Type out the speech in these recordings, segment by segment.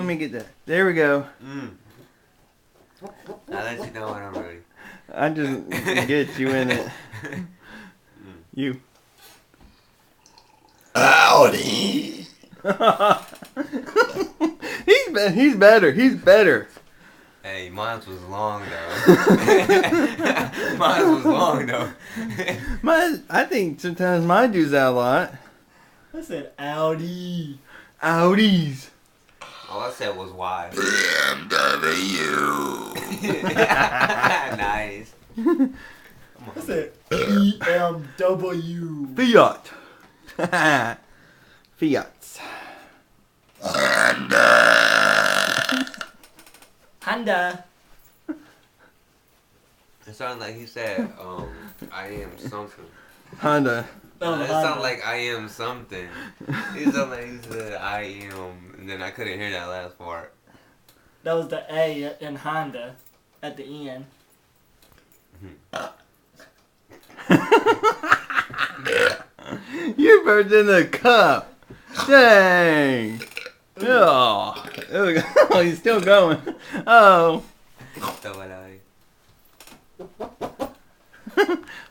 me get that. There we go. I'll let you know when I'm ready. I just get you in it. You. Howdy. He's better. He's better. Hey, mine was long though. Mine was long though. I think sometimes mine does that a lot. I said Audi. Audis. All I said was why. BMW. Nice. I said BMW. Fiat. Fiats. Honda. It sounded like he said, I am something. Honda. Oh, It sounded like I am something. It sounded like he said I am, and then I couldn't hear that last part. That was the A in Honda at the end. You burped in the cup. Dang. Oh. Oh, he's still going. Oh.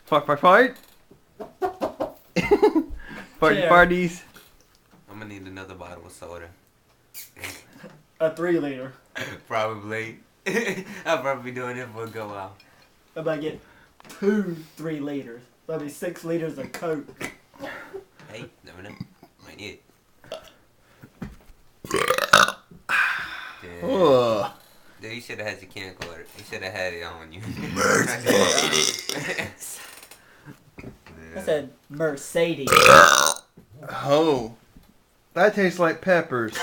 Fart, fart, fart. Party, Chair. parties. I'm gonna need another bottle of soda. A 3-liter. Probably. I'll probably be doing it for a good while. I might get 2 3-liters. That'll be 6 liters of Coke. Hey, never know. Might need it. Oh. Dude, you should have had your camcorder. You should have had it on you. Mercedes. I said Mercedes. Oh. That tastes like peppers.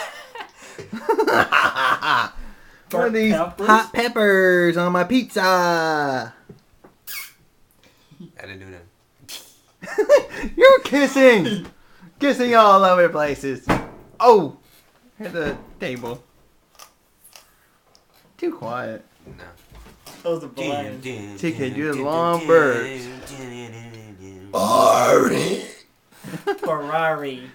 What are these Peppers? hot peppers on my pizza? I didn't do that. You're kissing. Kissing all over the places. Oh. Hit the table. Too quiet. No. Those are blind. TK, do the long burps. Ferrari. Ferrari.